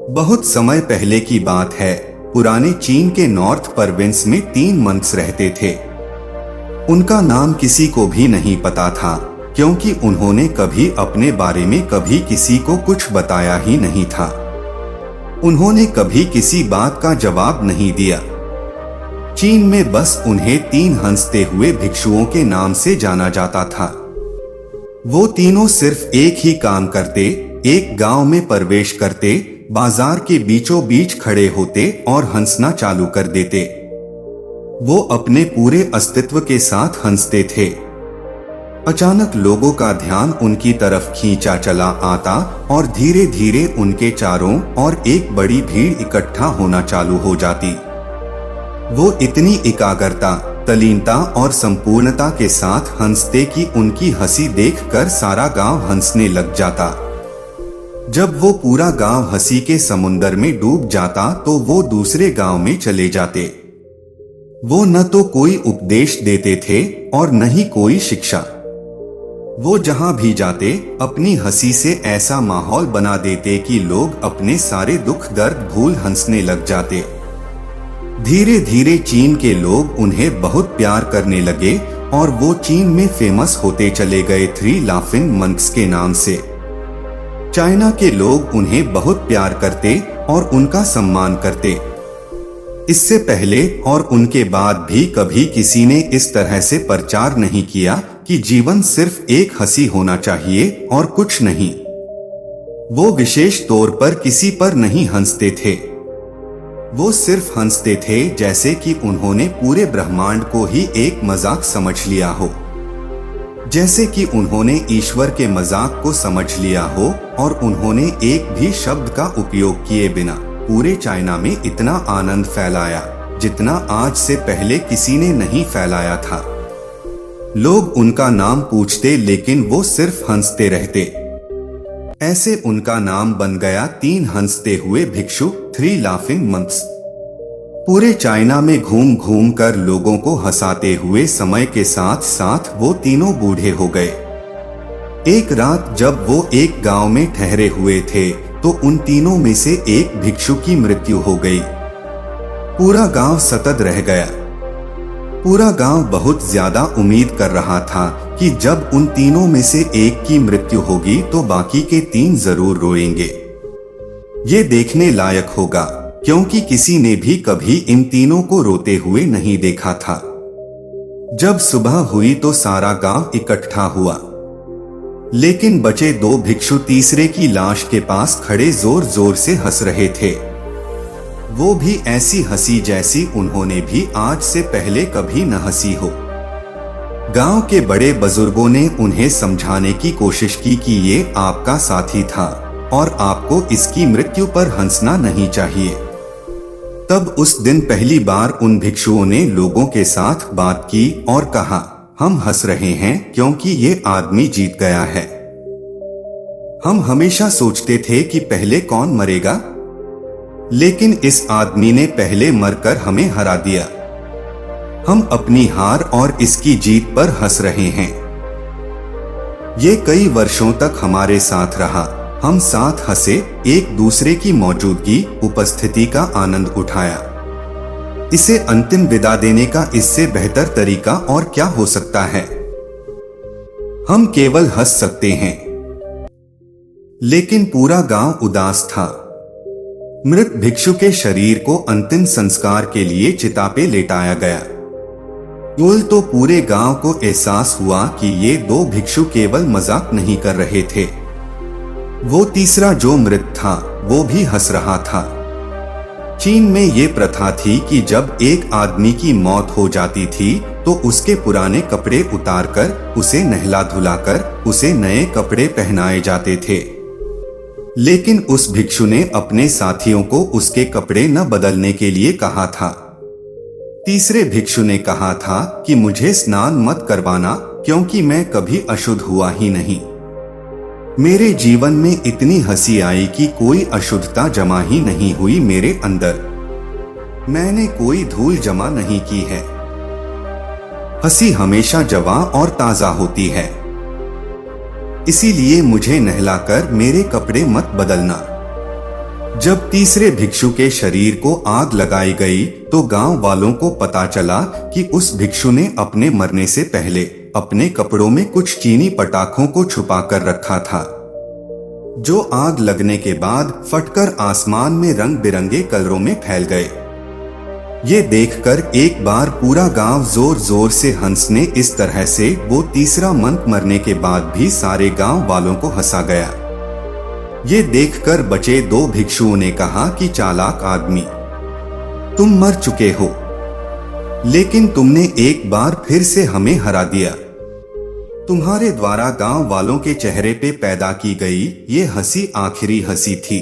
बहुत समय पहले की बात है। पुराने चीन के नॉर्थ प्रोविंस में 3 मंक्स रहते थे। उनका नाम किसी को भी नहीं पता था, क्योंकि उन्होंने कभी अपने बारे में कभी किसी को कुछ बताया ही नहीं था। उन्होंने कभी किसी बात का जवाब नहीं दिया। चीन में बस उन्हें 3 हंसते हुए भिक्षुओं के नाम से जाना जाता था। वो तीनों सिर्फ एक ही काम करते, एक गांव में प्रवेश करते, बाजार के बीचों बीच खड़े होते और हंसना चालू कर देते। वो अपने पूरे अस्तित्व के साथ हंसते थे। अचानक लोगों का ध्यान उनकी तरफ खींचा चला आता और धीरे धीरे उनके चारों ओर एक बड़ी भीड़ इकट्ठा होना चालू हो जाती। वो इतनी एकाग्रता, तल्लीनता और संपूर्णता के साथ हंसते कि उनकी हंसी देखकर सारा गांव हंसने लग जाता। जब वो पूरा गांव हंसी के समुंदर में डूब जाता तो वो दूसरे गांव में चले जाते। वो न तो कोई उपदेश देते थे और न ही कोई शिक्षा। वो जहां भी जाते अपनी हंसी से ऐसा माहौल बना देते कि लोग अपने सारे दुख दर्द भूल हंसने लग जाते। धीरे धीरे चीन के लोग उन्हें बहुत प्यार करने लगे और वो चीन में फेमस होते चले गए 3 लाफिंग मंक्स के नाम से। चाइना के लोग उन्हें बहुत प्यार करते और उनका सम्मान करते। इससे पहले और उनके बाद भी कभी किसी ने इस तरह से प्रचार नहीं किया कि जीवन सिर्फ एक हंसी होना चाहिए और कुछ नहीं। वो विशेष तौर पर किसी पर नहीं हंसते थे। वो सिर्फ हंसते थे जैसे कि उन्होंने पूरे ब्रह्मांड को ही एक मजाक समझ लिया हो, जैसे कि उन्होंने ईश्वर के मजाक को समझ लिया हो और उन्होंने एक भी शब्द का उपयोग किए बिना पूरे चाइना में इतना आनंद फैलाया जितना आज से पहले किसी ने नहीं फैलाया था। लोग उनका नाम पूछते लेकिन वो सिर्फ हंसते रहते। ऐसे उनका नाम बन गया 3 हंसते हुए भिक्षु, 3 लाफिंग मंक्स। पूरे चाइना में घूम घूम कर लोगों को हंसाते हुए समय के साथ साथ वो तीनों बूढ़े हो गए। एक रात जब वो एक गांव में ठहरे हुए थे तो उन तीनों में से एक भिक्षु की मृत्यु हो गई। पूरा गांव सतत रह गया। पूरा गांव बहुत ज्यादा उम्मीद कर रहा था कि जब उन तीनों में से एक की मृत्यु होगी तो बाकी के 3 जरूर रोएंगे। ये देखने लायक होगा, क्योंकि किसी ने भी कभी इन तीनों को रोते हुए नहीं देखा था। जब सुबह हुई तो सारा गांव इकट्ठा हुआ, लेकिन बचे 2 भिक्षु तीसरे की लाश के पास खड़े जोर जोर से हंस रहे थे। वो भी ऐसी हंसी जैसी उन्होंने भी आज से पहले कभी न हंसी हो। गांव के बड़े बुजुर्गों ने उन्हें समझाने की कोशिश की कि ये आपका साथी था और आपको इसकी मृत्यु पर हंसना नहीं चाहिए। तब उस दिन पहली बार उन भिक्षुओं ने लोगों के साथ बात की और कहा, हम हंस रहे हैं क्योंकि ये आदमी जीत गया है। हम हमेशा सोचते थे कि पहले कौन मरेगा, लेकिन इस आदमी ने पहले मरकर हमें हरा दिया। हम अपनी हार और इसकी जीत पर हंस रहे हैं। ये कई वर्षों तक हमारे साथ रहा। हम साथ हंसे, एक दूसरे की मौजूदगी, उपस्थिति का आनंद उठाया। इसे अंतिम विदा देने का इससे बेहतर तरीका और क्या हो सकता है। हम केवल हंस सकते हैं। लेकिन पूरा गांव उदास था। मृत भिक्षु के शरीर को अंतिम संस्कार के लिए चिता पे लेटाया गया। तो पूरे गांव को एहसास हुआ कि ये 2 भिक्षु केवल मजाक नहीं कर रहे थे। वो तीसरा जो मृत था वो भी हंस रहा था। चीन में ये प्रथा थी कि जब एक आदमी की मौत हो जाती थी तो उसके पुराने कपड़े उतारकर उसे नहला धुलाकर उसे नए कपड़े पहनाए जाते थे। लेकिन उस भिक्षु ने अपने साथियों को उसके कपड़े न बदलने के लिए कहा था। तीसरे भिक्षु ने कहा था कि मुझे स्नान मत करवाना, क्योंकि मैं कभी अशुद्ध हुआ ही नहीं। मेरे जीवन में इतनी हंसी आई कि कोई अशुद्धता जमा ही नहीं हुई मेरे अंदर। मैंने कोई धूल जमा नहीं की है। हंसी हमेशा जवां और ताजा होती है। इसीलिए मुझे नहलाकर मेरे कपड़े मत बदलना। जब तीसरे भिक्षु के शरीर को आग लगाई गई तो गांव वालों को पता चला कि उस भिक्षु ने अपने मरने से पहले अपने कपड़ों में कुछ चीनी पटाखों को छुपा कर रखा था, जो आग लगने के बाद फटकर आसमान में रंग बिरंगे कलरों में फैल गए। ये देखकर एक बार पूरा गांव जोर जोर से हंसने इस तरह से वो तीसरा मंत्र मरने के बाद भी सारे गांव वालों को हंसा गया। ये देखकर बचे दो भिक्षुओं ने कहा कि चालाक आदमी, तुम मर चुके हो, लेकिन तुमने एक बार फिर से हमें हरा दिया। तुम्हारे द्वारा गांव वालों के चेहरे पे पैदा की गई ये हंसी आखिरी हंसी थी।